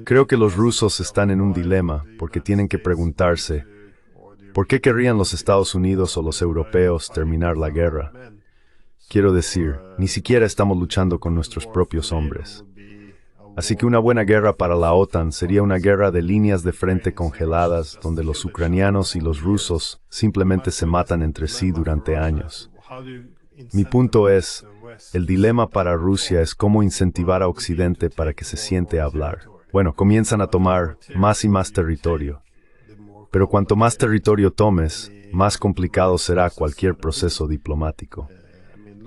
Creo que los rusos están en un dilema porque tienen que preguntarse, ¿por qué querrían los Estados Unidos o los europeos terminar la guerra? Quiero decir, ni siquiera estamos luchando con nuestros propios hombres. Así que una buena guerra para la OTAN sería una guerra de líneas de frente congeladas donde los ucranianos y los rusos simplemente se matan entre sí durante años. Mi punto es, el dilema para Rusia es cómo incentivar a Occidente para que se siente a hablar. Bueno, comienzan a tomar más y más territorio. Pero cuanto más territorio tomes, más complicado será cualquier proceso diplomático.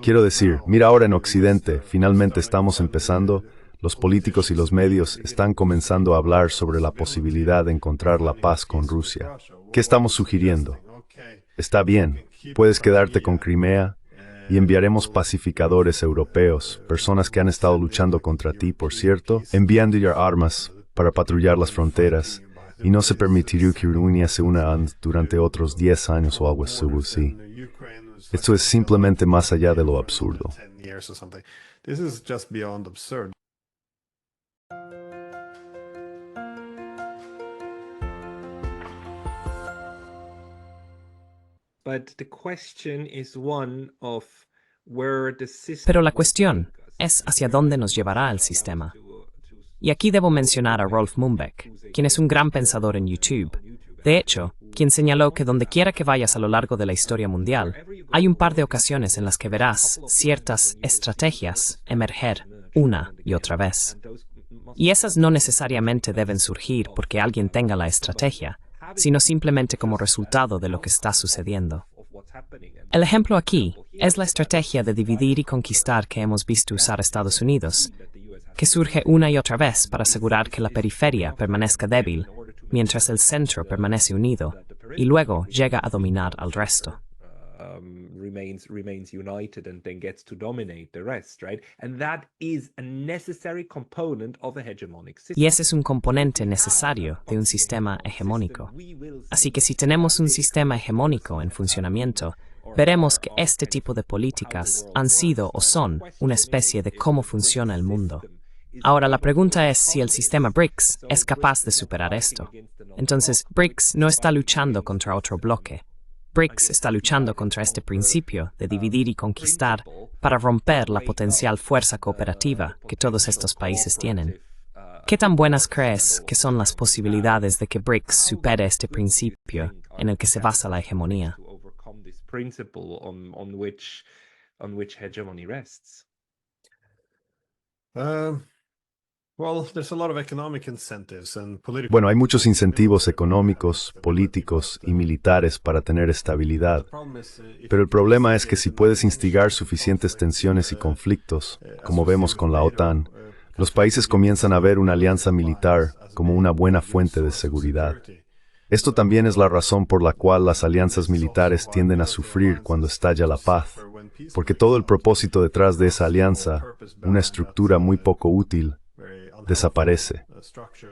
Quiero decir, mira ahora en Occidente, finalmente estamos empezando. Los políticos y los medios están comenzando a hablar sobre la posibilidad de encontrar la paz con Rusia. ¿Qué estamos sugiriendo? Está bien, puedes quedarte con Crimea y enviaremos pacificadores europeos, personas que han estado luchando contra ti, por cierto, enviando ya armas para patrullar las fronteras, y no se permitirá que Ucrania se una durante otros 10 años o algo así. Esto es simplemente más allá de lo absurdo. Pero la cuestión es hacia dónde nos llevará el sistema. Y aquí debo mencionar a Rolf Mumbeck, quien es un gran pensador en YouTube. De hecho, quien señaló que donde quiera que vayas a lo largo de la historia mundial, hay un par de ocasiones en las que verás ciertas estrategias emerger una y otra vez. Y esas no necesariamente deben surgir porque alguien tenga la estrategia, sino simplemente como resultado de lo que está sucediendo. El ejemplo aquí es la estrategia de dividir y conquistar que hemos visto usar Estados Unidos, que surge una y otra vez para asegurar que la periferia permanezca débil, mientras el centro permanece unido, y luego llega a dominar al resto. Remains united and then gets to dominate the rest, right? And that is a necessary component of a hegemonic system. Y ese es un componente necesario de un sistema hegemónico. Así que si tenemos un sistema hegemónico en funcionamiento, veremos que este tipo de políticas han sido o son una especie de cómo funciona el mundo. Ahora, la pregunta es si el sistema BRICS es capaz de superar esto. Entonces, BRICS no está luchando contra otro bloque. BRICS está luchando contra este principio de dividir y conquistar para romper la potencial fuerza cooperativa que todos estos países tienen. ¿Qué tan buenas crees que son las posibilidades de que BRICS supere este principio en el que se basa la hegemonía? Bueno, hay muchos incentivos económicos, políticos y militares para tener estabilidad, pero el problema es que si puedes instigar suficientes tensiones y conflictos, como vemos con la OTAN, los países comienzan a ver una alianza militar como una buena fuente de seguridad. Esto también es la razón por la cual las alianzas militares tienden a sufrir cuando estalla la paz, porque todo el propósito detrás de esa alianza, una estructura muy poco útil, desaparece.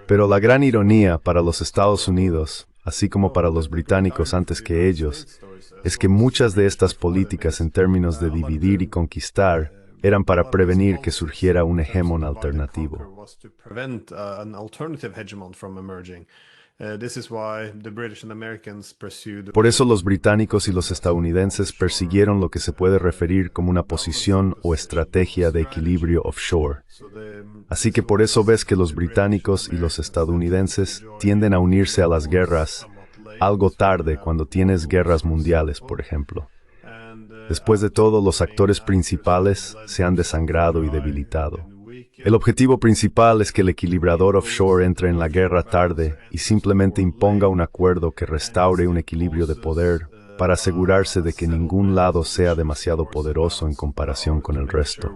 Pero la gran ironía para los Estados Unidos, así como para los británicos antes que ellos, es que muchas de estas políticas en términos de dividir y conquistar eran para prevenir que surgiera un hegemón alternativo. Por eso los británicos y los estadounidenses persiguieron lo que se puede referir como una posición o estrategia de equilibrio offshore. Así que por eso ves que los británicos y los estadounidenses tienden a unirse a las guerras algo tarde cuando tienes guerras mundiales, por ejemplo. Después de todo, los actores principales se han desangrado y debilitado. El objetivo principal es que el equilibrador offshore entre en la guerra tarde y simplemente imponga un acuerdo que restaure un equilibrio de poder para asegurarse de que ningún lado sea demasiado poderoso en comparación con el resto.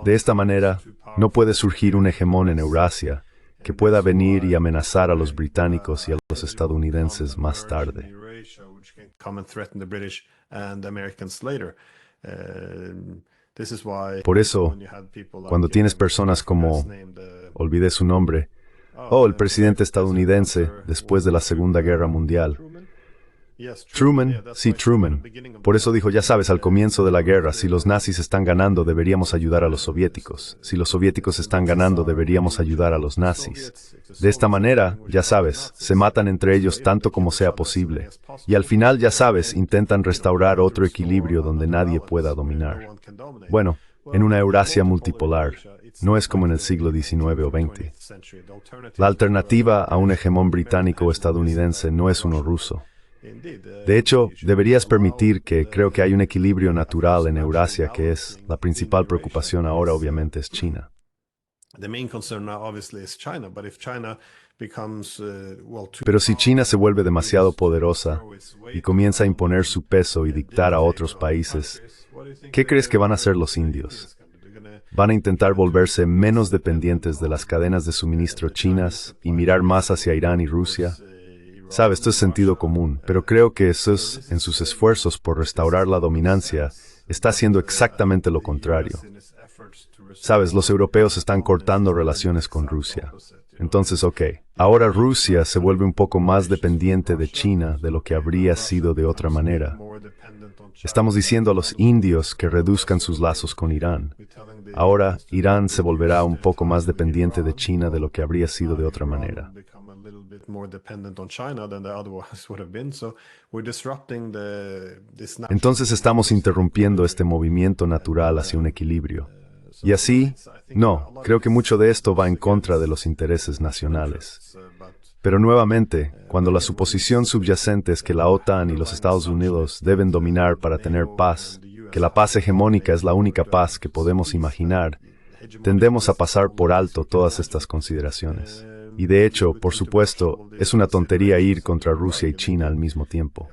De esta manera, no puede surgir un hegemón en Eurasia que pueda venir y amenazar a los británicos y a los estadounidenses más tarde. Por eso, cuando tienes personas como, olvidé su nombre, el presidente estadounidense después de la Segunda Guerra Mundial, Truman, sí, Truman. Por eso dijo, ya sabes, al comienzo de la guerra, si los nazis están ganando, deberíamos ayudar a los soviéticos. Si los soviéticos están ganando, deberíamos ayudar a los nazis. De esta manera, ya sabes, se matan entre ellos tanto como sea posible. Y al final, ya sabes, intentan restaurar otro equilibrio donde nadie pueda dominar. Bueno, en una Eurasia multipolar. No es como en el siglo XIX o XX. La alternativa a un hegemón británico o estadounidense no es uno ruso. De hecho, deberías permitir que creo que hay un equilibrio natural en Eurasia que es, la principal preocupación ahora obviamente es China. Pero si China se vuelve demasiado poderosa y comienza a imponer su peso y dictar a otros países, ¿qué crees que van a hacer los indios? ¿Van a intentar volverse menos dependientes de las cadenas de suministro chinas y mirar más hacia Irán y Rusia? Sabes, esto es sentido común, pero creo que esos, en sus esfuerzos por restaurar la dominancia, está haciendo exactamente lo contrario. Sabes, los europeos están cortando relaciones con Rusia. Entonces, ahora Rusia se vuelve un poco más dependiente de China de lo que habría sido de otra manera. Estamos diciendo a los indios que reduzcan sus lazos con Irán. Ahora, Irán se volverá un poco más dependiente de China de lo que habría sido de otra manera. Entonces estamos interrumpiendo este movimiento natural hacia un equilibrio. Y así, no, creo que mucho de esto va en contra de los intereses nacionales. Pero nuevamente, cuando la suposición subyacente es que la OTAN y los Estados Unidos deben dominar para tener paz, que la paz hegemónica es la única paz que podemos imaginar, tendemos a pasar por alto todas estas consideraciones. Y de hecho, por supuesto, es una tontería ir contra Rusia y China al mismo tiempo.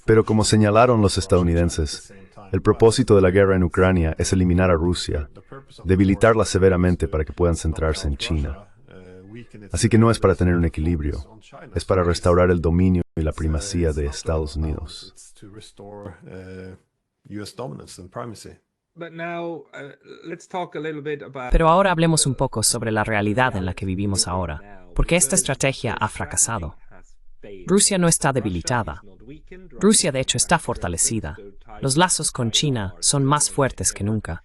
Pero como señalaron los estadounidenses, el propósito de la guerra en Ucrania es eliminar a Rusia, debilitarla severamente para que puedan centrarse en China. Así que no es para tener un equilibrio, es para restaurar el dominio y la primacía de Estados Unidos. Pero ahora hablemos un poco sobre la realidad en la que vivimos ahora, porque esta estrategia ha fracasado. Rusia no está debilitada. Rusia, de hecho, está fortalecida. Los lazos con China son más fuertes que nunca.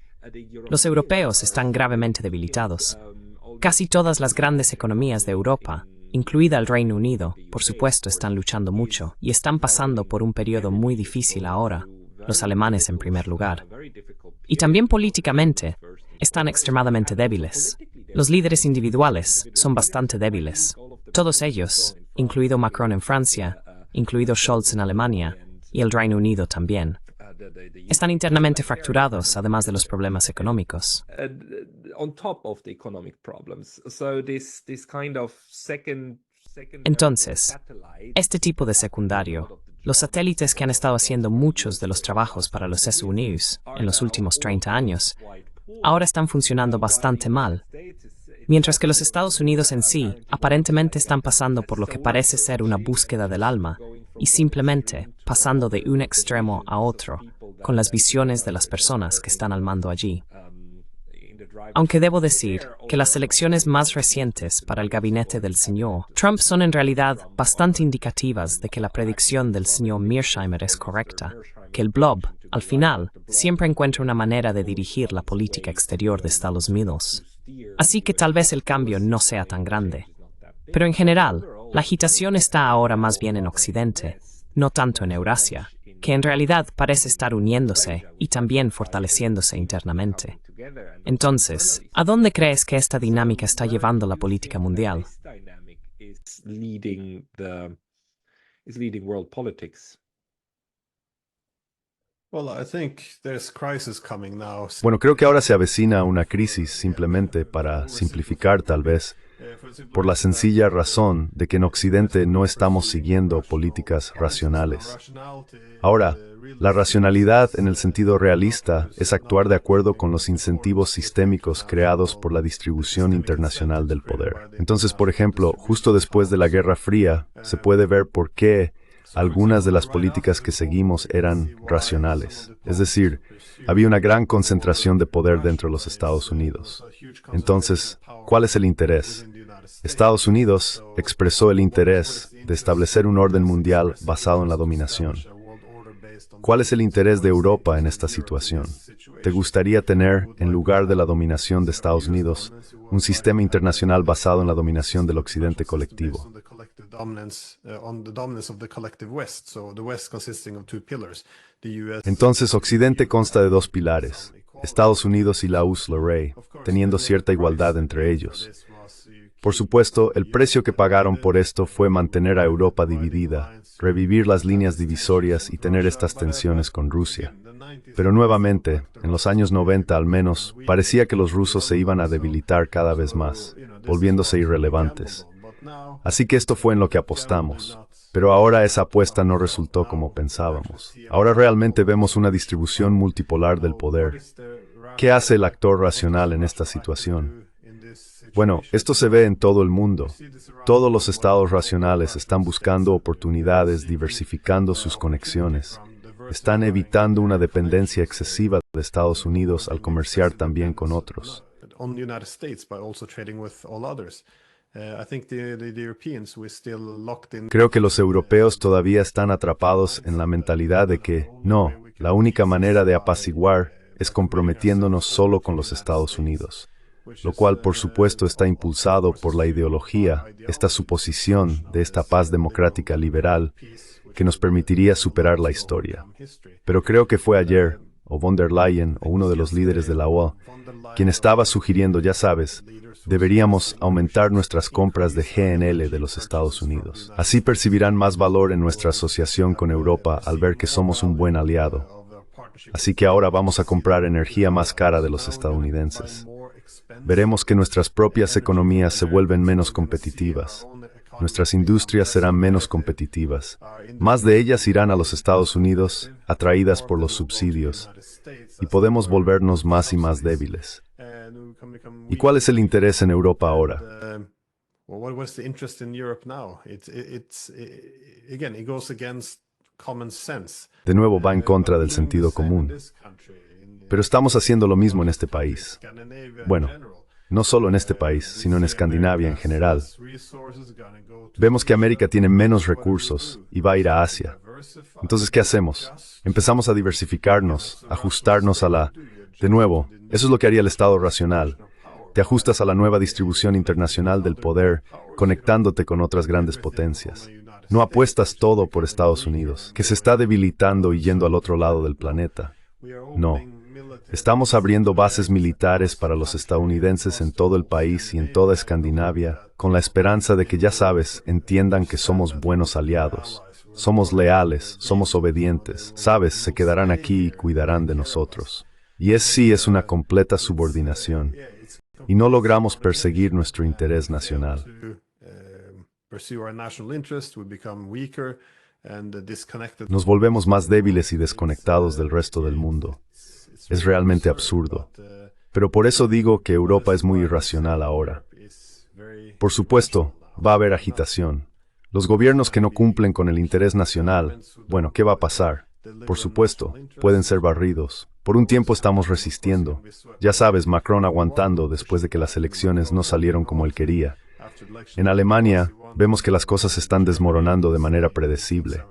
Los europeos están gravemente debilitados. Casi todas las grandes economías de Europa, incluida el Reino Unido, por supuesto, están luchando mucho y están pasando por un periodo muy difícil ahora, los alemanes en primer lugar. Y también políticamente, están extremadamente débiles. Los líderes individuales son bastante débiles. Todos ellos, incluido Macron en Francia, incluido Scholz en Alemania, y el Reino Unido también, están internamente fracturados, además de los problemas económicos. Entonces, este tipo de secundario, los satélites que han estado haciendo muchos de los trabajos para los SUNIUS en los últimos 30 años, ahora están funcionando bastante mal, mientras que los Estados Unidos en sí aparentemente están pasando por lo que parece ser una búsqueda del alma y simplemente pasando de un extremo a otro con las visiones de las personas que están al mando allí. Aunque debo decir que las elecciones más recientes para el gabinete del señor Trump son en realidad bastante indicativas de que la predicción del señor Mearsheimer es correcta, que el blob, al final, siempre encuentra una manera de dirigir la política exterior de Estados Unidos. Así que tal vez el cambio no sea tan grande. Pero en general, la agitación está ahora más bien en Occidente, no tanto en Eurasia, que en realidad parece estar uniéndose y también fortaleciéndose internamente. Entonces, ¿a dónde crees que esta dinámica está llevando la política mundial? Bueno, creo que ahora se avecina una crisis, simplemente para simplificar tal vez, por la sencilla razón de que en Occidente no estamos siguiendo políticas racionales. Ahora, la racionalidad en el sentido realista es actuar de acuerdo con los incentivos sistémicos creados por la distribución internacional del poder. Entonces, por ejemplo, justo después de la Guerra Fría, se puede ver por qué algunas de las políticas que seguimos eran racionales. Es decir, había una gran concentración de poder dentro de los Estados Unidos. Entonces, ¿cuál es el interés? Estados Unidos expresó el interés de establecer un orden mundial basado en la dominación. ¿Cuál es el interés de Europa en esta situación? ¿Te gustaría tener, en lugar de la dominación de Estados Unidos, un sistema internacional basado en la dominación del Occidente colectivo? Entonces, Occidente consta de dos pilares, Estados Unidos y la URSS, teniendo cierta igualdad entre ellos. Por supuesto, el precio que pagaron por esto fue mantener a Europa dividida, revivir las líneas divisorias y tener estas tensiones con Rusia. Pero nuevamente, en los años 90 al menos, parecía que los rusos se iban a debilitar cada vez más, volviéndose irrelevantes. Así que esto fue en lo que apostamos. Pero ahora esa apuesta no resultó como pensábamos. Ahora realmente vemos una distribución multipolar del poder. ¿Qué hace el actor racional en esta situación? Bueno, esto se ve en todo el mundo. Todos los estados racionales están buscando oportunidades, diversificando sus conexiones. Están evitando una dependencia excesiva de Estados Unidos al comerciar también con otros. Creo que los europeos todavía están atrapados en la mentalidad de que, no, la única manera de apaciguar es comprometiéndonos solo con los Estados Unidos. Lo cual, por supuesto, está impulsado por la ideología, esta suposición de esta paz democrática liberal que nos permitiría superar la historia. Pero creo que fue ayer, o von der Leyen, o uno de los líderes de la ONU, quien estaba sugiriendo, ya sabes, deberíamos aumentar nuestras compras de GNL de los Estados Unidos. Así percibirán más valor en nuestra asociación con Europa al ver que somos un buen aliado. Así que ahora vamos a comprar energía más cara de los estadounidenses. Veremos que nuestras propias economías se vuelven menos competitivas. Nuestras industrias serán menos competitivas. Más de ellas irán a los Estados Unidos, atraídas por los subsidios. Y podemos volvernos más y más débiles. ¿Y cuál es el interés en Europa ahora? De nuevo va en contra del sentido común. Pero estamos haciendo lo mismo en este país. Bueno, no solo en este país, sino en Escandinavia en general. Vemos que América tiene menos recursos y va a ir a Asia. Entonces, ¿qué hacemos? Empezamos a diversificarnos, ajustarnos a la... De nuevo, eso es lo que haría el Estado racional. Te ajustas a la nueva distribución internacional del poder, conectándote con otras grandes potencias. No apuestas todo por Estados Unidos, que se está debilitando y yendo al otro lado del planeta. No. Estamos abriendo bases militares para los estadounidenses en todo el país y en toda Escandinavia, con la esperanza de que, ya sabes, entiendan que somos buenos aliados. Somos leales, somos obedientes, sabes, se quedarán aquí y cuidarán de nosotros. Y es una completa subordinación. Y no logramos perseguir nuestro interés nacional. Nos volvemos más débiles y desconectados del resto del mundo. Es realmente absurdo. Pero por eso digo que Europa es muy irracional ahora. Por supuesto, va a haber agitación. Los gobiernos que no cumplen con el interés nacional, bueno, ¿qué va a pasar? Por supuesto, pueden ser barridos. Por un tiempo estamos resistiendo. Ya sabes, Macron aguantando después de que las elecciones no salieron como él quería. En Alemania, vemos que las cosas se están desmoronando de manera predecible.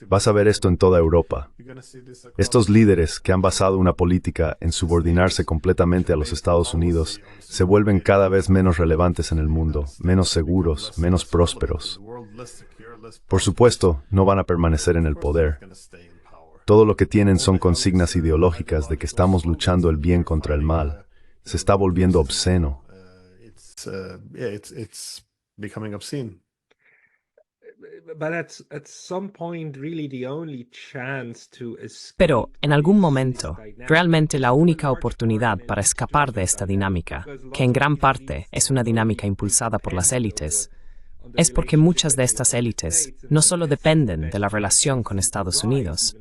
Vas a ver esto en toda Europa. Estos líderes que han basado una política en subordinarse completamente a los Estados Unidos se vuelven cada vez menos relevantes en el mundo, menos seguros, menos prósperos. Por supuesto, no van a permanecer en el poder. Todo lo que tienen son consignas ideológicas de que estamos luchando el bien contra el mal. Se está volviendo obsceno. Pero, en algún momento, realmente la única oportunidad para escapar de esta dinámica, que en gran parte es una dinámica impulsada por las élites, es porque muchas de estas élites no solo dependen de la relación con Estados Unidos,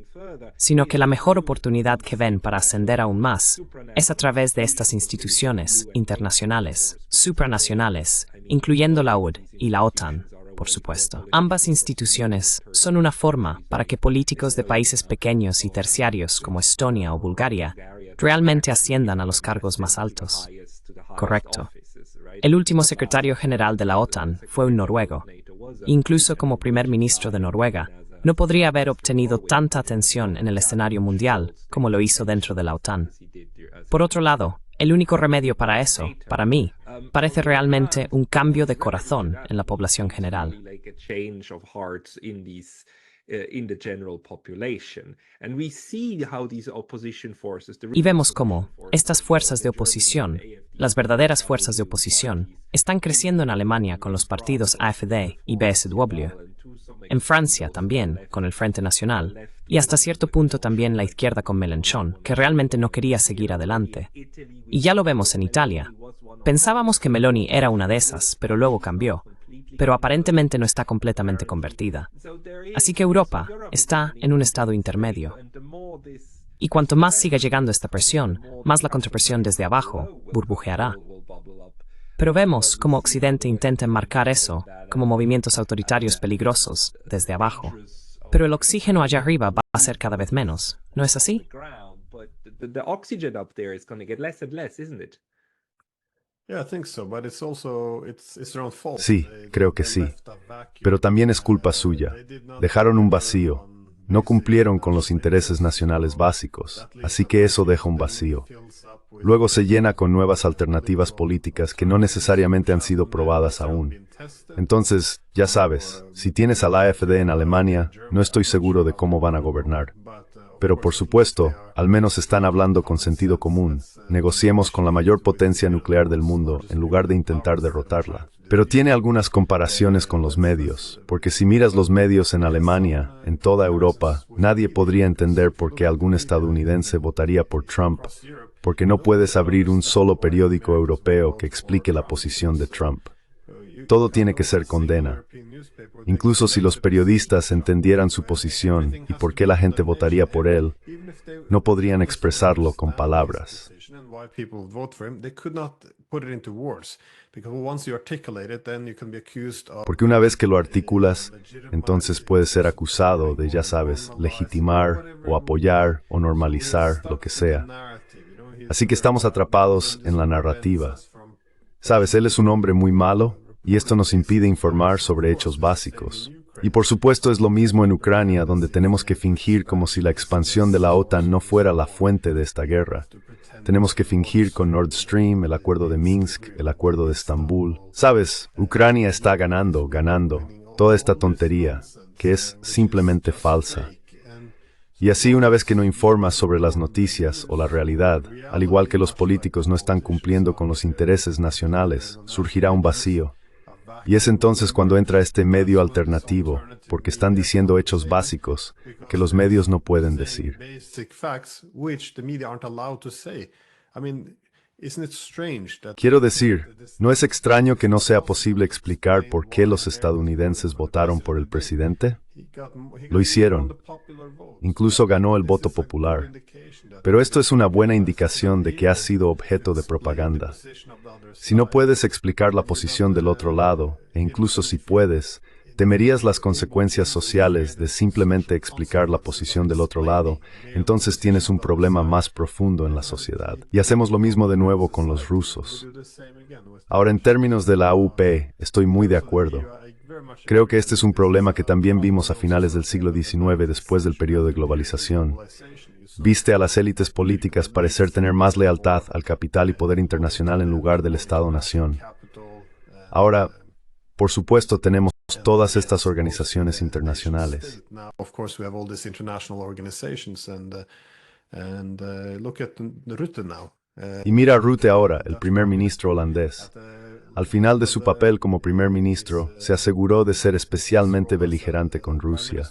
sino que la mejor oportunidad que ven para ascender aún más es a través de estas instituciones internacionales, supranacionales, incluyendo la URSS y la OTAN. por supuesto. Ambas instituciones son una forma para que políticos de países pequeños y terciarios como Estonia o Bulgaria realmente asciendan a los cargos más altos. Correcto. El último secretario general de la OTAN fue un noruego. Incluso como primer ministro de Noruega, no podría haber obtenido tanta atención en el escenario mundial como lo hizo dentro de la OTAN. Por otro lado, el único remedio para eso, para mí, parece realmente un cambio de corazón en la población general. Y vemos cómo estas fuerzas de oposición, las verdaderas fuerzas de oposición, están creciendo en Alemania con los partidos AfD y BSW, en Francia también, con el Frente Nacional, y hasta cierto punto también la izquierda con Mélenchon, que realmente no quería seguir adelante. Y ya lo vemos en Italia. Pensábamos que Meloni era una de esas, pero luego cambió. Pero aparentemente no está completamente convertida. Así que Europa está en un estado intermedio. Y cuanto más siga llegando esta presión, más la contrapresión desde abajo burbujeará. Pero vemos cómo Occidente intenta enmarcar eso como movimientos autoritarios peligrosos desde abajo. Pero el oxígeno allá arriba va a ser cada vez menos, ¿no es así? Sí, creo que sí. Pero también es culpa suya. Dejaron un vacío. No cumplieron con los intereses nacionales básicos, así que eso deja un vacío. Luego se llena con nuevas alternativas políticas que no necesariamente han sido probadas aún. Entonces, ya sabes, si tienes a la AfD en Alemania, no estoy seguro de cómo van a gobernar. Pero por supuesto, al menos están hablando con sentido común. Negociemos con la mayor potencia nuclear del mundo en lugar de intentar derrotarla. Pero tiene algunas comparaciones con los medios, porque si miras los medios en Alemania, en toda Europa, nadie podría entender por qué algún estadounidense votaría por Trump, porque no puedes abrir un solo periódico europeo que explique la posición de Trump. Todo tiene que ser condena. Incluso si los periodistas entendieran su posición y por qué la gente votaría por él, no podrían expresarlo con palabras. Porque una vez que lo articulas, entonces puedes ser acusado de, ya sabes, legitimar o apoyar o normalizar lo que sea. Así que estamos atrapados en la narrativa. Sabes, él es un hombre muy malo y esto nos impide informar sobre hechos básicos. Y por supuesto es lo mismo en Ucrania, donde tenemos que fingir como si la expansión de la OTAN no fuera la fuente de esta guerra. Tenemos que fingir con Nord Stream, el acuerdo de Minsk, el acuerdo de Estambul. Sabes, Ucrania está ganando toda esta tontería, que es simplemente falsa. Y así, una vez que no informas sobre las noticias o la realidad, al igual que los políticos no están cumpliendo con los intereses nacionales, surgirá un vacío. Y es entonces cuando entra este medio alternativo, porque están diciendo hechos básicos que los medios no pueden decir. Quiero decir, ¿no es extraño que no sea posible explicar por qué los estadounidenses votaron por el presidente? Lo hicieron. Incluso ganó el voto popular. Pero esto es una buena indicación de que ha sido objeto de propaganda. Si no puedes explicar la posición del otro lado, e incluso si puedes, temerías las consecuencias sociales de simplemente explicar la posición del otro lado, entonces tienes un problema más profundo en la sociedad. Y hacemos lo mismo de nuevo con los rusos. Ahora, en términos de la AUP, estoy muy de acuerdo. Creo que este es un problema que también vimos a finales del siglo XIX después del periodo de globalización. Viste a las élites políticas parecer tener más lealtad al capital y poder internacional en lugar del Estado-nación. Ahora, por supuesto, tenemos todas estas organizaciones internacionales. Y mira a Rutte ahora, el primer ministro holandés. Al final de su papel como primer ministro, se aseguró de ser especialmente beligerante con Rusia,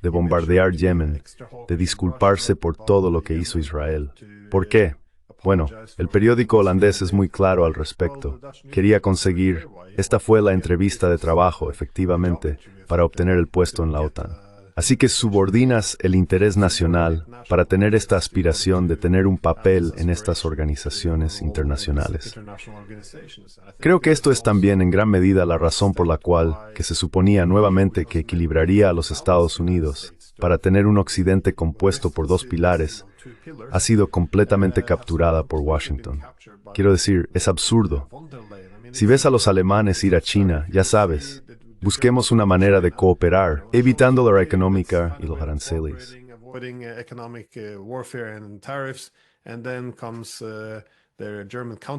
de bombardear Yemen, de disculparse por todo lo que hizo Israel. ¿Por qué? Bueno, el periódico holandés es muy claro al respecto. Quería conseguir, esta fue la entrevista de trabajo, efectivamente, para obtener el puesto en la OTAN. Así que subordinas el interés nacional para tener esta aspiración de tener un papel en estas organizaciones internacionales. Creo que esto es también en gran medida la razón por la cual que se suponía nuevamente que equilibraría a los Estados Unidos para tener un occidente compuesto por dos pilares, ha sido completamente capturada por Washington. Quiero decir, es absurdo. Si ves a los alemanes ir a China, ya sabes, busquemos una manera de cooperar, evitando la guerra económica y los aranceles.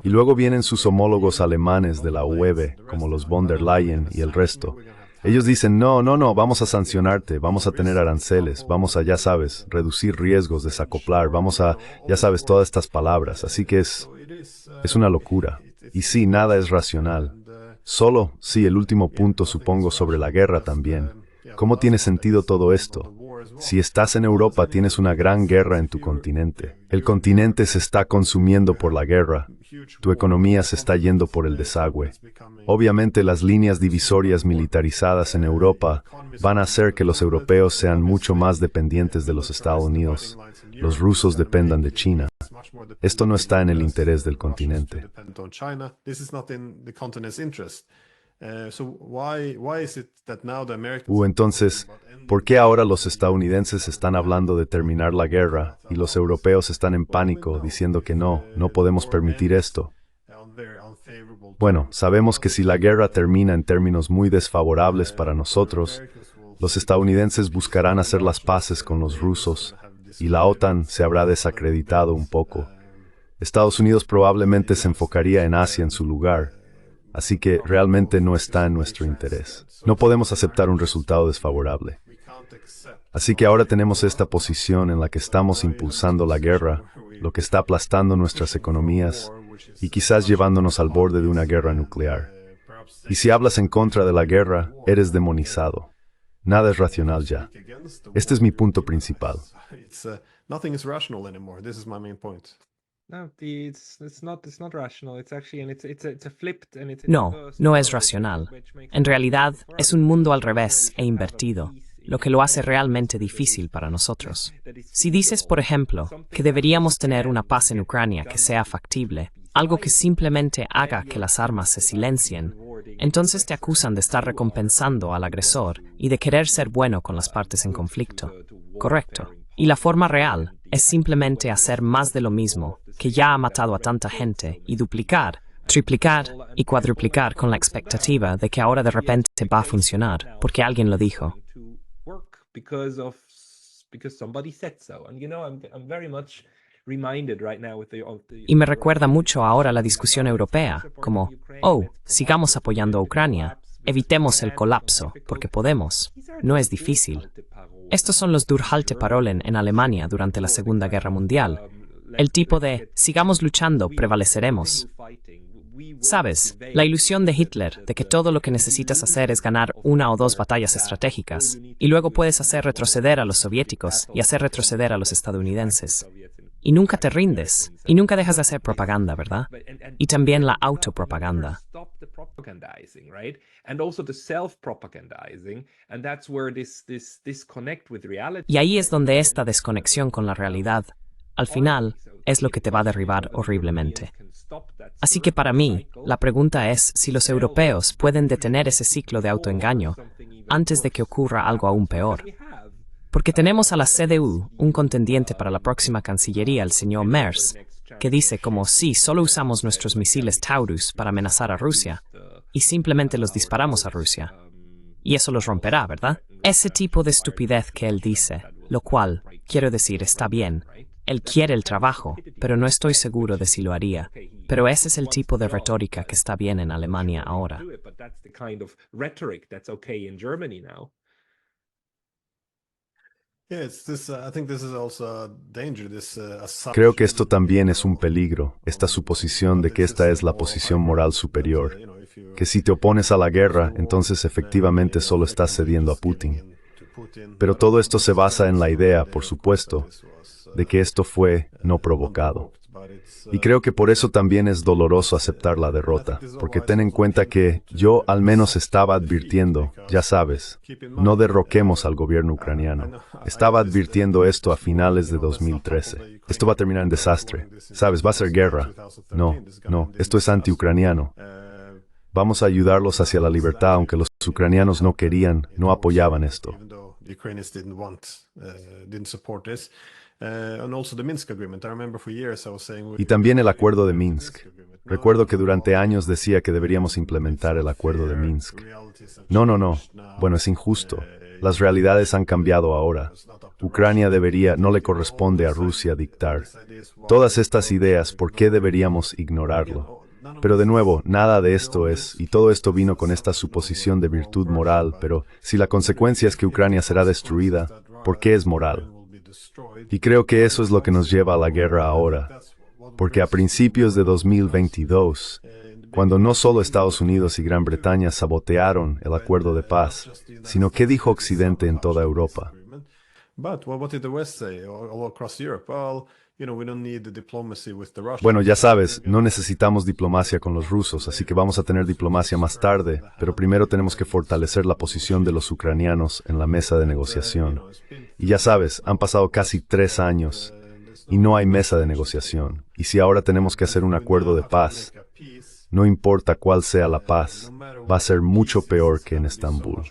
Y luego vienen sus homólogos alemanes de la UE, como los von der Leyen y el resto. Ellos dicen, no, vamos a sancionarte, vamos a tener aranceles, vamos a, ya sabes, reducir riesgos, desacoplar, vamos a, ya sabes, todas estas palabras. Así que es una locura. Y sí, nada es racional. Solo, sí, el último punto supongo sobre la guerra también. ¿Cómo tiene sentido todo esto? Si estás en Europa, tienes una gran guerra en tu continente. El continente se está consumiendo por la guerra. Tu economía se está yendo por el desagüe. Obviamente, las líneas divisorias militarizadas en Europa van a hacer que los europeos sean mucho más dependientes de los Estados Unidos. Los rusos dependan de China. Esto no está en el interés del continente. Entonces, ¿por qué ahora los estadounidenses están hablando de terminar la guerra y los europeos están en pánico diciendo que no podemos permitir esto? Bueno, sabemos que si la guerra termina en términos muy desfavorables para nosotros, los estadounidenses buscarán hacer las paces con los rusos y la OTAN se habrá desacreditado un poco. Estados Unidos probablemente se enfocaría en Asia en su lugar, así que realmente no está en nuestro interés. No podemos aceptar un resultado desfavorable. Así que ahora tenemos esta posición en la que estamos impulsando la guerra, lo que está aplastando nuestras economías y quizás llevándonos al borde de una guerra nuclear. Y si hablas en contra de la guerra, eres demonizado. Nada es racional ya. Este es mi punto principal. No es racional. En realidad, es un mundo al revés e invertido, lo que lo hace realmente difícil para nosotros. Si dices, por ejemplo, que deberíamos tener una paz en Ucrania que sea factible, algo que simplemente haga que las armas se silencien, entonces te acusan de estar recompensando al agresor y de querer ser bueno con las partes en conflicto. Correcto. Y la forma real es simplemente hacer más de lo mismo, que ya ha matado a tanta gente, y duplicar, triplicar y cuadruplicar con la expectativa de que ahora de repente va a funcionar, porque alguien lo dijo. Y me recuerda mucho ahora la discusión europea, como, sigamos apoyando a Ucrania, evitemos el colapso, porque podemos. No es difícil. Estos son los Durchhalteparolen en Alemania durante la Segunda Guerra Mundial. El tipo de, sigamos luchando, prevaleceremos. ¿Sabes? La ilusión de Hitler de que todo lo que necesitas hacer es ganar una o dos batallas estratégicas, y luego puedes hacer retroceder a los soviéticos y hacer retroceder a los estadounidenses. Y nunca te rindes, y nunca dejas de hacer propaganda, ¿verdad? Y también la autopropaganda. Y ahí es donde esta desconexión con la realidad, al final, es lo que te va a derribar horriblemente. Así que para mí, la pregunta es si los europeos pueden detener ese ciclo de autoengaño antes de que ocurra algo aún peor. Porque tenemos a la CDU, un contendiente para la próxima Cancillería, el señor Merz, que dice como si solo usamos nuestros misiles Taurus para amenazar a Rusia, y simplemente los disparamos a Rusia. Y eso los romperá, ¿verdad? Ese tipo de estupidez que él dice, lo cual, quiero decir, está bien. Él quiere el trabajo, pero no estoy seguro de si lo haría. Pero ese es el tipo de retórica que está bien en Alemania ahora. Creo que esto también es un peligro, esta suposición de que esta es la posición moral superior, que si te opones a la guerra, entonces efectivamente solo estás cediendo a Putin. Pero todo esto se basa en la idea, por supuesto, de que esto fue no provocado. Y creo que por eso también es doloroso aceptar la derrota, porque ten en cuenta que yo al menos estaba advirtiendo, ya sabes, no derroquemos al gobierno ucraniano. Estaba advirtiendo esto a finales de 2013. Esto va a terminar en desastre. Sabes, va a ser guerra. No, esto es anti-ucraniano. Vamos a ayudarlos hacia la libertad, aunque los ucranianos no querían, no apoyaban esto. Y también el acuerdo de Minsk. Recuerdo que durante años decía que deberíamos implementar el acuerdo de Minsk. No. Bueno, es injusto. Las realidades han cambiado ahora. Ucrania no le corresponde a Rusia dictar. Todas estas ideas, ¿por qué deberíamos ignorarlo? Pero de nuevo, nada de esto es, y todo esto vino con esta suposición de virtud moral, pero si la consecuencia es que Ucrania será destruida, ¿por qué es moral? Y creo que eso es lo que nos lleva a la guerra ahora, porque a principios de 2022, cuando no solo Estados Unidos y Gran Bretaña sabotearon el acuerdo de paz, sino ¿qué dijo Occidente en toda Europa? Bueno, ya sabes, no necesitamos diplomacia con los rusos, así que vamos a tener diplomacia más tarde, pero primero tenemos que fortalecer la posición de los ucranianos en la mesa de negociación. Y ya sabes, han pasado casi 3 años y no hay mesa de negociación. Y si ahora tenemos que hacer un acuerdo de paz, no importa cuál sea la paz, va a ser mucho peor que en Estambul.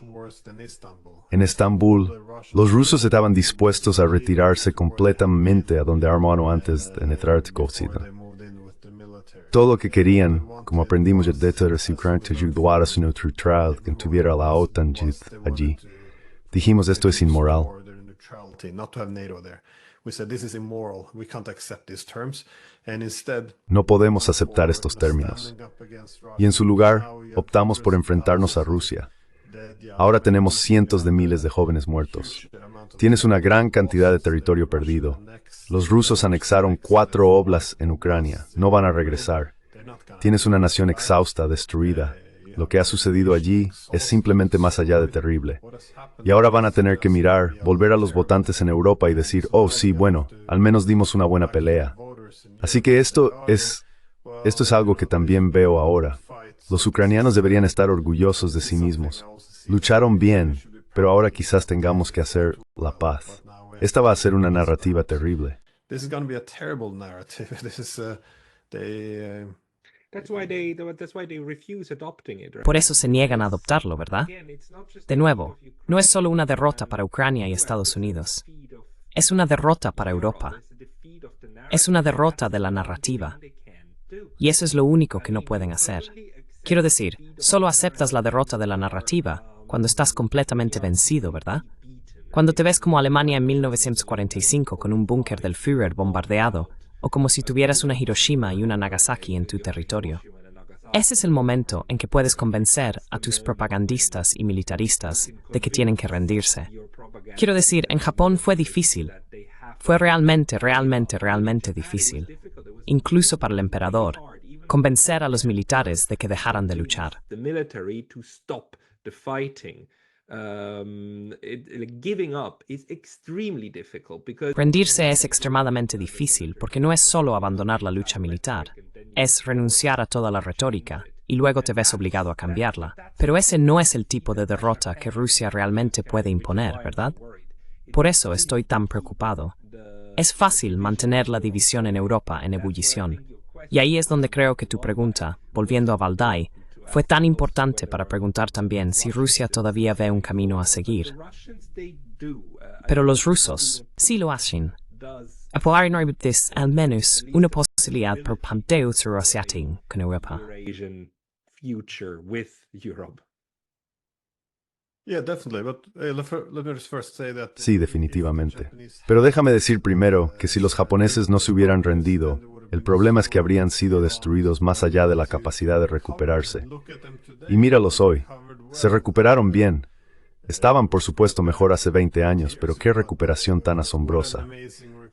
En Estambul, los rusos estaban dispuestos a retirarse completamente a donde armaron antes de entrar a Kovsida. Todo lo que querían, como aprendimos de si Ucrania ayudara a su neutral, que tuviera la OTAN allí. Dijimos, esto es inmoral. No podemos aceptar estos términos. Y en su lugar, optamos por enfrentarnos a Rusia. Ahora tenemos cientos de miles de jóvenes muertos. Tienes una gran cantidad de territorio perdido. Los rusos anexaron 4 oblasts en Ucrania. No van a regresar. Tienes una nación exhausta, destruida. Lo que ha sucedido allí es simplemente más allá de terrible. Y ahora van a tener que mirar, volver a los votantes en Europa y decir, oh sí, bueno, al menos dimos una buena pelea. Así que esto es algo que también veo ahora. Los ucranianos deberían estar orgullosos de sí mismos. Lucharon bien, pero ahora quizás tengamos que hacer la paz. Esta va a ser una narrativa terrible. Por eso se niegan a adoptarlo, ¿verdad? De nuevo, no es solo una derrota para Ucrania y Estados Unidos. Es una derrota para Europa. Es una derrota de la narrativa. Y eso es lo único que no pueden hacer. Quiero decir, solo aceptas la derrota de la narrativa cuando estás completamente vencido, ¿verdad? Cuando te ves como Alemania en 1945 con un búnker del Führer bombardeado, o como si tuvieras una Hiroshima y una Nagasaki en tu territorio. Ese es el momento en que puedes convencer a tus propagandistas y militaristas de que tienen que rendirse. Quiero decir, en Japón fue difícil. Fue realmente difícil. Incluso para el emperador, convencer a los militares de que dejaran de luchar. Rendirse es extremadamente difícil porque no es solo abandonar la lucha militar, es renunciar a toda la retórica y luego te ves obligado a cambiarla. Pero ese no es el tipo de derrota que Rusia realmente puede imponer, ¿verdad? Por eso estoy tan preocupado. Es fácil mantener la división en Europa en ebullición. Y ahí es donde creo que tu pregunta, volviendo a Valdai, fue tan importante para preguntar también si Rusia todavía ve un camino a seguir. Pero los rusos sí lo hacen. Apoyaron al menos una posibilidad por parte euroasiática con Europa. Sí, definitivamente. Pero déjame decir primero que si los japoneses no se hubieran rendido, el problema es que habrían sido destruidos más allá de la capacidad de recuperarse. Y míralos hoy. Se recuperaron bien. Estaban, por supuesto, mejor hace 20 años, pero qué recuperación tan asombrosa.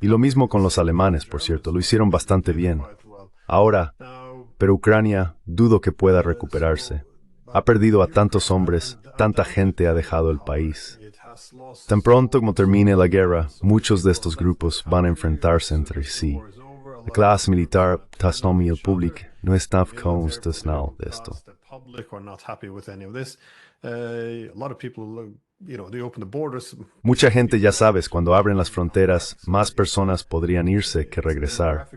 Y lo mismo con los alemanes, por cierto, lo hicieron bastante bien. Ahora, pero Ucrania, dudo que pueda recuperarse. Ha perdido a tantos hombres, tanta gente ha dejado el país. Tan pronto como termine la guerra, muchos de estos grupos van a enfrentarse entre sí. La clase militar tasnomi el públic no está consciente de esto. Mucha gente ya sabes, cuando abren las fronteras, más personas podrían irse que regresar.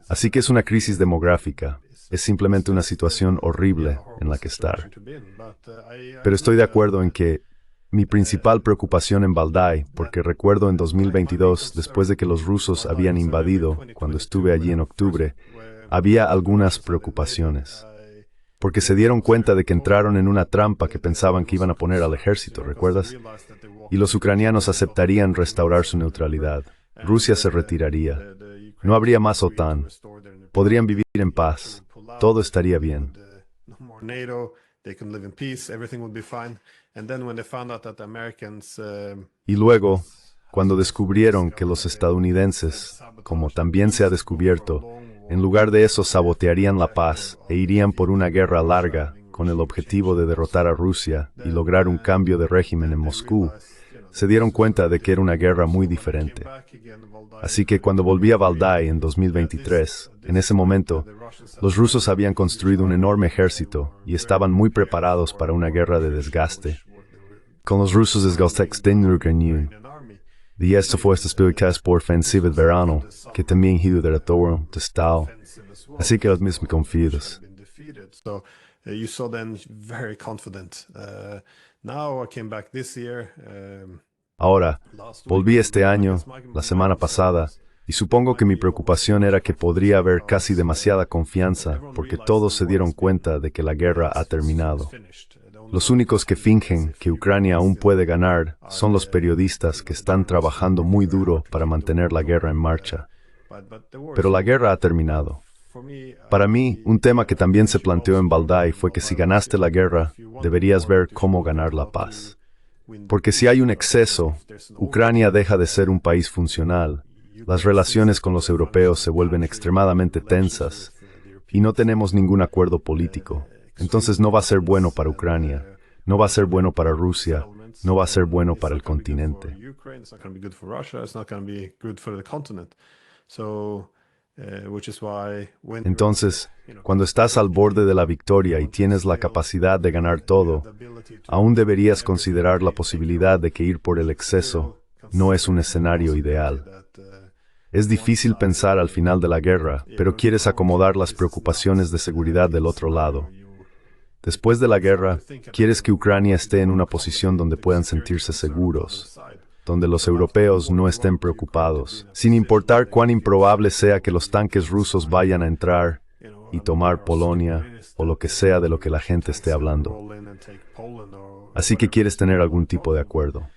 Así que es una crisis demográfica. Es simplemente una situación horrible en la que estar. Pero estoy de acuerdo en que mi principal preocupación en Valdai, porque recuerdo en 2022, después de que los rusos habían invadido, cuando estuve allí en octubre, había algunas preocupaciones. Porque se dieron cuenta de que entraron en una trampa que pensaban que iban a poner al ejército, ¿recuerdas? Y los ucranianos aceptarían restaurar su neutralidad. Rusia se retiraría. No habría más OTAN. Podrían vivir en paz. Todo estaría bien. Y luego, cuando descubrieron que los estadounidenses, como también se ha descubierto, en lugar de eso sabotearían la paz e irían por una guerra larga con el objetivo de derrotar a Rusia y lograr un cambio de régimen en Moscú, se dieron cuenta de que era una guerra muy diferente. Así que cuando volví a Valdai en 2023, en ese momento, los rusos habían construido un enorme ejército y estaban muy preparados para una guerra de desgaste. Con los rusos desgastados y esto fue esta explicación por ofensiva de verano, que también hizo de retorno de Stal. Así que los mismos confiados. Ahora, volví este año, la semana pasada, y supongo que mi preocupación era que podría haber casi demasiada confianza, porque todos se dieron cuenta de que la guerra ha terminado. Los únicos que fingen que Ucrania aún puede ganar son los periodistas que están trabajando muy duro para mantener la guerra en marcha. Pero la guerra ha terminado. Para mí, un tema que también se planteó en Valdai fue que si ganaste la guerra, deberías ver cómo ganar la paz. Porque si hay un exceso, Ucrania deja de ser un país funcional, las relaciones con los europeos se vuelven extremadamente tensas y no tenemos ningún acuerdo político. Entonces no va a ser bueno para Ucrania, no va a ser bueno para Rusia, no va a ser bueno para el continente. Entonces, cuando estás al borde de la victoria y tienes la capacidad de ganar todo, aún deberías considerar la posibilidad de que ir por el exceso no es un escenario ideal. Es difícil pensar al final de la guerra, pero quieres acomodar las preocupaciones de seguridad del otro lado. Después de la guerra, quieres que Ucrania esté en una posición donde puedan sentirse seguros, donde los europeos no estén preocupados, sin importar cuán improbable sea que los tanques rusos vayan a entrar y tomar Polonia o lo que sea de lo que la gente esté hablando. Así que quieres tener algún tipo de acuerdo.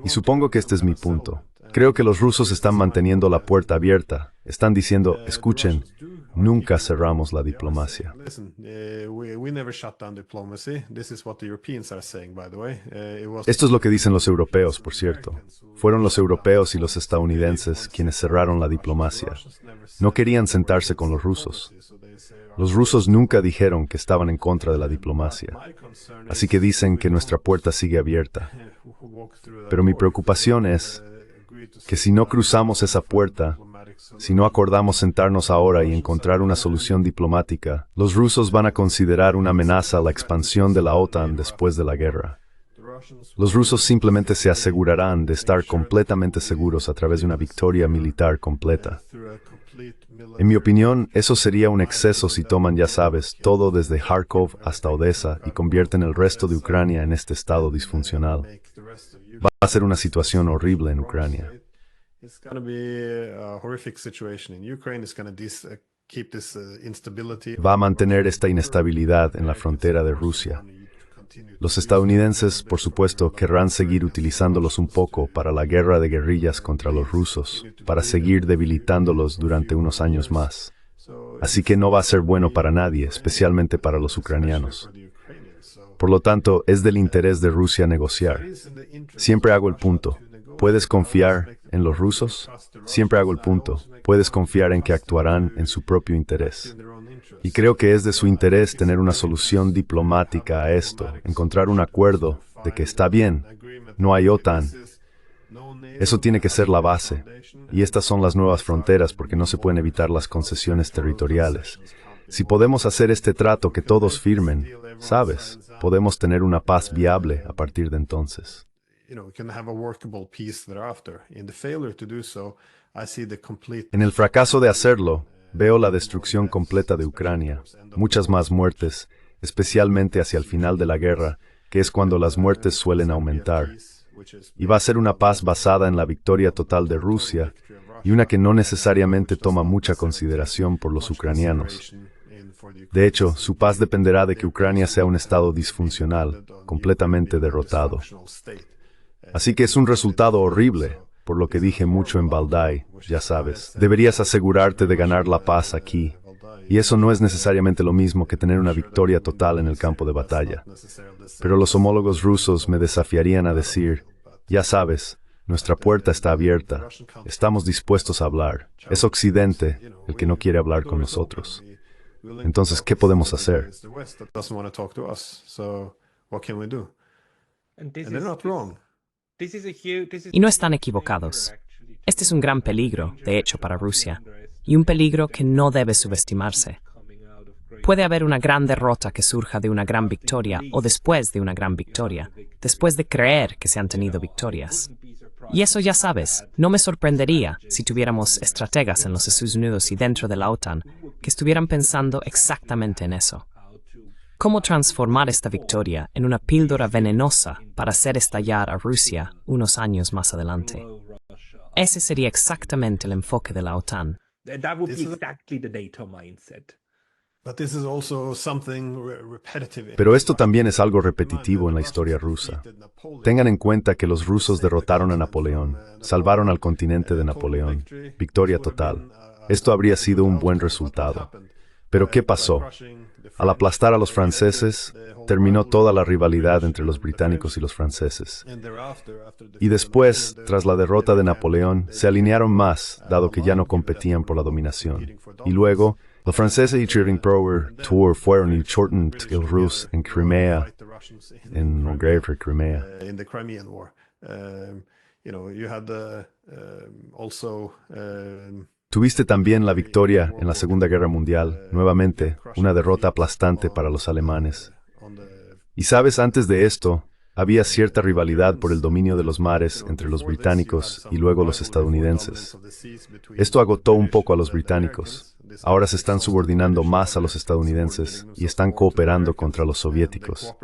Y supongo que este es mi punto. Creo que los rusos están manteniendo la puerta abierta. Están diciendo, escuchen, nunca cerramos la diplomacia. Esto es lo que dicen los europeos, por cierto. Fueron los europeos y los estadounidenses quienes cerraron la diplomacia. No querían sentarse con los rusos. Los rusos nunca dijeron que estaban en contra de la diplomacia. Así que dicen que nuestra puerta sigue abierta. Pero mi preocupación es que si no cruzamos esa puerta, si no acordamos sentarnos ahora y encontrar una solución diplomática, los rusos van a considerar una amenaza a la expansión de la OTAN después de la guerra. Los rusos simplemente se asegurarán de estar completamente seguros a través de una victoria militar completa. En mi opinión, eso sería un exceso si toman, ya sabes, todo desde Kharkov hasta Odessa y convierten el resto de Ucrania en este estado disfuncional. Va a ser una situación horrible en Ucrania. Va a mantener esta inestabilidad en la frontera de Rusia. Los estadounidenses, por supuesto, querrán seguir utilizándolos un poco para la guerra de guerrillas contra los rusos, para seguir debilitándolos durante unos años más. Así que no va a ser bueno para nadie, especialmente para los ucranianos. Por lo tanto, es del interés de Rusia negociar. Siempre hago el punto. ¿Puedes confiar en los rusos? Siempre hago el punto. Puedes confiar en que actuarán en su propio interés. Y creo que es de su interés tener una solución diplomática a esto, encontrar un acuerdo de que está bien, no hay OTAN, Eso tiene que ser la base. Y estas son las nuevas fronteras porque no se pueden evitar las concesiones territoriales. Si podemos hacer este trato que todos firmen, ¿sabes? Podemos tener una paz viable a partir de entonces. En el fracaso de hacerlo, veo la destrucción completa de Ucrania, muchas más muertes, especialmente hacia el final de la guerra, que es cuando las muertes suelen aumentar. Y va a ser una paz basada en la victoria total de Rusia, y una que no necesariamente toma mucha consideración por los ucranianos. De hecho, su paz dependerá de que Ucrania sea un estado disfuncional, completamente derrotado. Así que es un resultado horrible, por lo que dije mucho en Valdai, ya sabes. Deberías asegurarte de ganar la paz aquí. Y eso no es necesariamente lo mismo que tener una victoria total en el campo de batalla. Pero los homólogos rusos me desafiarían a decir, ya sabes, nuestra puerta está abierta, estamos dispuestos a hablar. Es Occidente el que no quiere hablar con nosotros. Entonces, ¿qué podemos hacer? Y no están equivocados. Este es un gran peligro, de hecho, para Rusia, y un peligro que no debe subestimarse. Puede haber una gran derrota que surja de una gran victoria o después de una gran victoria, después de creer que se han tenido victorias. Y eso ya sabes, no me sorprendería si tuviéramos estrategas en los Estados Unidos y dentro de la OTAN que estuvieran pensando exactamente en eso. ¿Cómo transformar esta victoria en una píldora venenosa para hacer estallar a Rusia unos años más adelante? Ese sería exactamente el enfoque de la OTAN. That would be exactly the NATO mindset. Pero esto también es algo repetitivo en la historia rusa. Tengan en cuenta que los rusos derrotaron a Napoleón, salvaron al continente de Napoleón, victoria total. Esto habría sido un buen resultado. Pero ¿qué pasó? Al aplastar a los franceses, terminó toda la rivalidad entre los británicos y los franceses. Y después, tras la derrota de Napoleón, se alinearon más, dado que ya no competían por la dominación. Y luego, los franceses y Charing-Crower Tour fueron y shortened el Rus en Crimea, en la guerra de Crimea. Tuviste también la victoria en la Segunda Guerra Mundial, nuevamente, una derrota aplastante para los alemanes. Y sabes, antes de esto, había cierta rivalidad por el dominio de los mares entre los británicos y luego los estadounidenses. Esto agotó un poco a los británicos. Ahora se están subordinando más a los estadounidenses y están cooperando contra los soviéticos.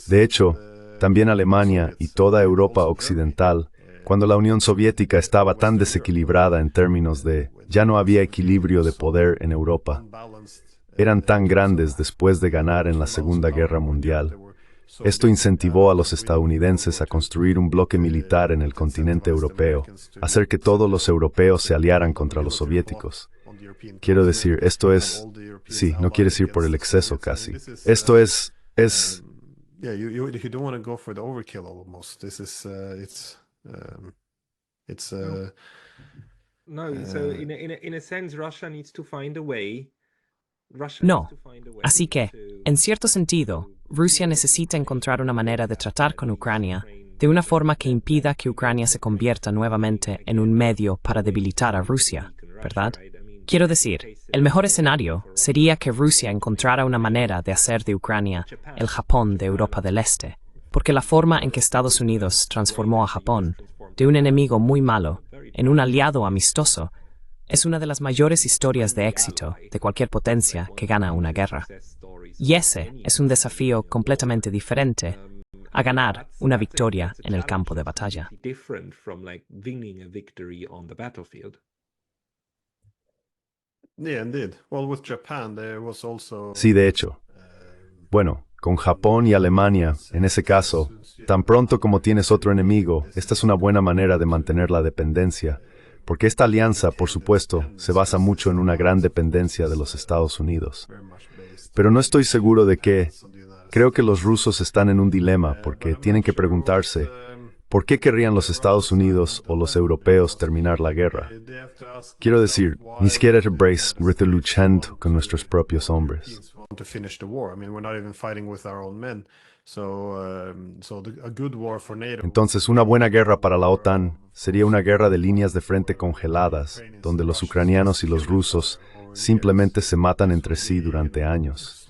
De hecho, también Alemania y toda Europa occidental, cuando la Unión Soviética estaba tan desequilibrada en términos de ya no había equilibrio de poder en Europa, eran tan grandes después de ganar en la Segunda Guerra Mundial. Esto incentivó a los estadounidenses a construir un bloque militar en el continente europeo, hacer que todos los europeos se aliaran contra los soviéticos. Quiero decir, esto es... Sí, no quieres ir por el exceso casi. Esto es... No. Así que, en cierto sentido, Rusia necesita encontrar una manera de tratar con Ucrania de una forma que impida que Ucrania se convierta nuevamente en un medio para debilitar a Rusia, ¿verdad? Quiero decir, el mejor escenario sería que Rusia encontrara una manera de hacer de Ucrania el Japón de Europa del Este, porque la forma en que Estados Unidos transformó a Japón de un enemigo muy malo en un aliado amistoso es una de las mayores historias de éxito de cualquier potencia que gana una guerra. Y ese es un desafío completamente diferente a ganar una victoria en el campo de batalla. Sí, de hecho. Bueno, con Japón y Alemania, en ese caso, tan pronto como tienes otro enemigo, esta es una buena manera de mantener la dependencia, porque esta alianza, por supuesto, se basa mucho en una gran dependencia de los Estados Unidos. Pero no estoy seguro de que... Creo que los rusos están en un dilema porque tienen que preguntarse, ¿Por qué querrían los Estados Unidos o los europeos terminar la guerra? Quiero decir, ni siquiera Brace luchando con nuestros propios hombres. Entonces, una buena guerra para la OTAN sería una guerra de líneas de frente congeladas, donde los ucranianos y los rusos simplemente se matan entre sí durante años.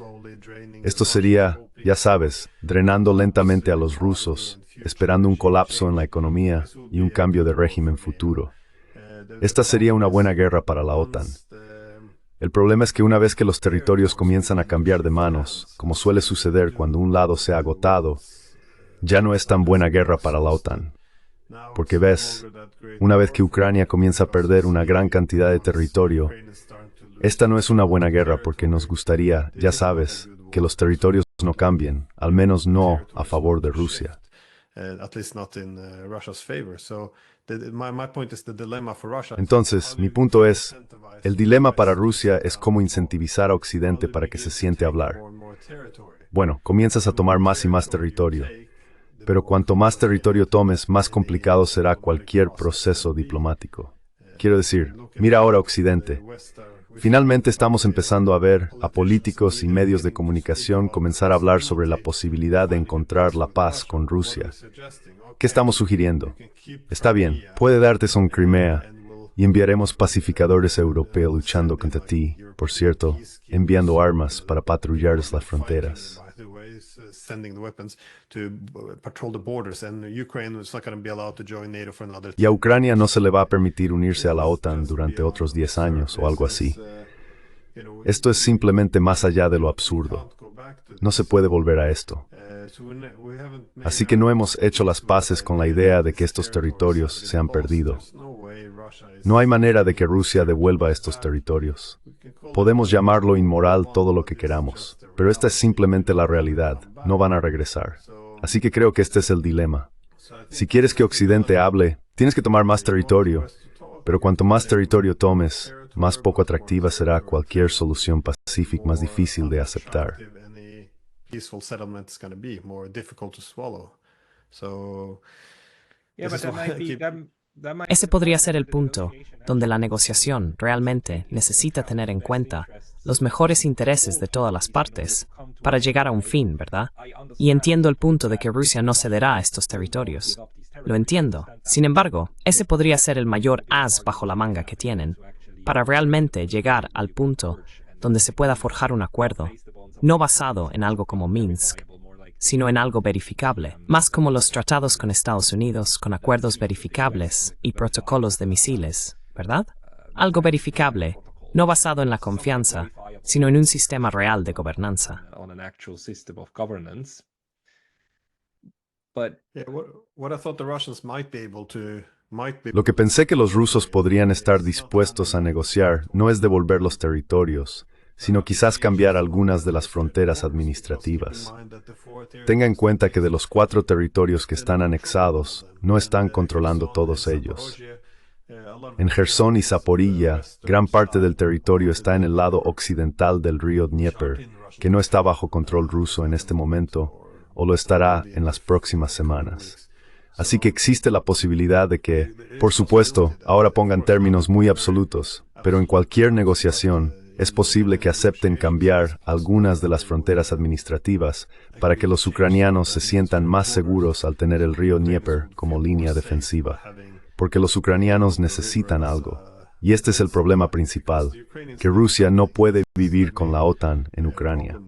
Esto sería, ya sabes, drenando lentamente a los rusos, esperando un colapso en la economía y un cambio de régimen futuro. Esta sería una buena guerra para la OTAN. El problema es que una vez que los territorios comienzan a cambiar de manos, como suele suceder cuando un lado se ha agotado, ya no es tan buena guerra para la OTAN. Porque ves, una vez que Ucrania comienza a perder una gran cantidad de territorio, esta no es una buena guerra porque nos gustaría, ya sabes, que los territorios no cambien, al menos no a favor de Rusia. Entonces, mi punto es, el dilema para Rusia es cómo incentivizar a Occidente para que se siente a hablar. Bueno, comienzas a tomar más y más territorio, pero cuanto más territorio tomes, más complicado será cualquier proceso diplomático. Quiero decir, mira ahora Occidente. Finalmente estamos empezando a ver a políticos y medios de comunicación comenzar a hablar sobre la posibilidad de encontrar la paz con Rusia. ¿Qué estamos sugiriendo? Está bien, puede darte son Crimea y enviaremos pacificadores europeos luchando contra ti, por cierto, enviando armas para patrullar las fronteras. Y a Ucrania no se le va a permitir unirse a la OTAN durante otros 10 años o algo así. Esto es simplemente más allá de lo absurdo. No se puede volver a esto. Así que no hemos hecho las paces con la idea de que estos territorios se han perdido. No hay manera de que Rusia devuelva estos territorios. Podemos llamarlo inmoral todo lo que queramos, pero esta es simplemente la realidad. No van a regresar. Así que creo que este es el dilema. Si quieres que Occidente hable, tienes que tomar más territorio, pero cuanto más territorio tomes, más poco atractiva será cualquier solución pacífica, más difícil de aceptar. Ese podría ser el punto donde la negociación realmente necesita tener en cuenta los mejores intereses de todas las partes para llegar a un fin, ¿verdad? Y entiendo el punto de que Rusia no cederá a estos territorios. Lo entiendo. Sin embargo, ese podría ser el mayor as bajo la manga que tienen para realmente llegar al punto donde se pueda forjar un acuerdo, no basado en algo como Minsk, sino en algo verificable, más como los tratados con Estados Unidos, con acuerdos verificables y protocolos de misiles, ¿verdad? Algo verificable, no basado en la confianza, sino en un sistema real de gobernanza. Lo que pensé que los rusos podrían estar dispuestos a negociar no es devolver los territorios, sino quizás cambiar algunas de las fronteras administrativas. Tenga en cuenta que de los 4 territorios que están anexados, no están controlando todos ellos. En Jersón y Zaporilla, gran parte del territorio está en el lado occidental del río Dnieper, que no está bajo control ruso en este momento, o lo estará en las próximas semanas. Así que existe la posibilidad de que, por supuesto, ahora pongan términos muy absolutos, pero en cualquier negociación, es posible que acepten cambiar algunas de las fronteras administrativas para que los ucranianos se sientan más seguros al tener el río Dnieper como línea defensiva, porque los ucranianos necesitan algo. Y este es el problema principal, que Rusia no puede vivir con la OTAN en Ucrania.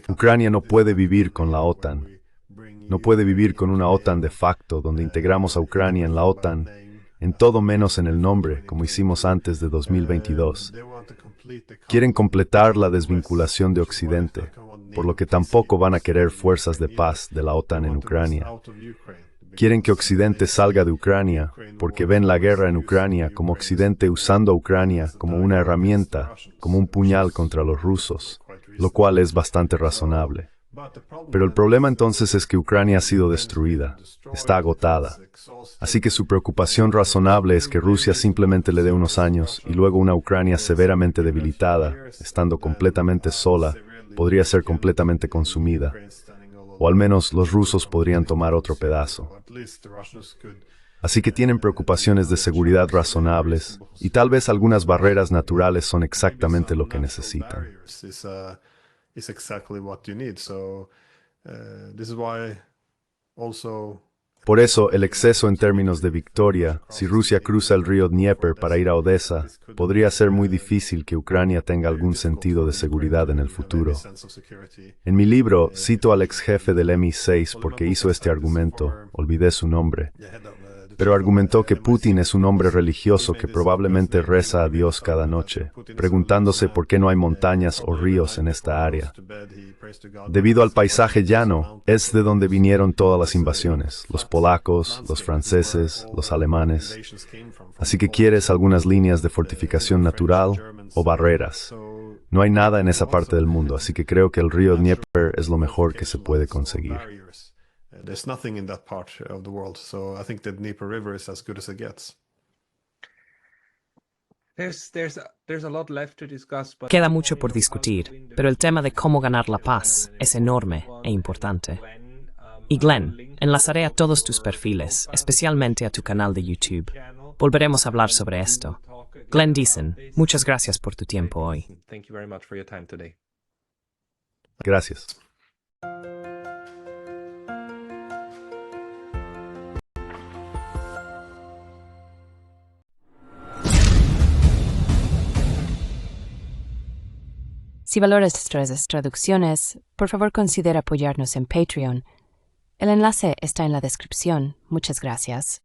Ucrania no puede vivir con la OTAN. No puede vivir con una OTAN de facto, donde integramos a Ucrania en la OTAN, en todo menos en el nombre, como hicimos antes de 2022. Quieren completar la desvinculación de Occidente, por lo que tampoco van a querer fuerzas de paz de la OTAN en Ucrania. Quieren que Occidente salga de Ucrania, porque ven la guerra en Ucrania como Occidente usando a Ucrania como una herramienta, como un puñal contra los rusos, lo cual es bastante razonable. Pero el problema entonces es que Ucrania ha sido destruida, está agotada. Así que su preocupación razonable es que Rusia simplemente le dé unos años y luego una Ucrania severamente debilitada, estando completamente sola, podría ser completamente consumida, o al menos los rusos podrían tomar otro pedazo. Así que tienen preocupaciones de seguridad razonables, y tal vez algunas barreras naturales son exactamente lo que necesitan. Por eso, el exceso en términos de victoria, si Rusia cruza el río Dnieper para ir a Odessa, podría ser muy difícil que Ucrania tenga algún sentido de seguridad en el futuro. En mi libro, cito al ex jefe del MI6 porque hizo este argumento, olvidé su nombre, pero argumentó que Putin es un hombre religioso que probablemente reza a Dios cada noche, preguntándose por qué no hay montañas o ríos en esta área. Debido al paisaje llano, es de donde vinieron todas las invasiones, los polacos, los franceses, los alemanes. Así que quieres algunas líneas de fortificación natural o barreras. No hay nada en esa parte del mundo, así que creo que el río Dnieper es lo mejor que se puede conseguir. There's nothing in that part of the world, so I think the Dnieper River is as good as it gets. There's a lot left to discuss, but Queda mucho por discutir, pero el tema de cómo ganar la paz es enorme e importante. Y Glenn, enlazaré a todos tus perfiles, especialmente a tu canal de YouTube. Volveremos a hablar sobre esto. Glenn Deason, muchas gracias por tu tiempo hoy. Thank you very much for your time today. Gracias. Si valoras nuestras traducciones, por favor considera apoyarnos en Patreon. El enlace está en la descripción. Muchas gracias.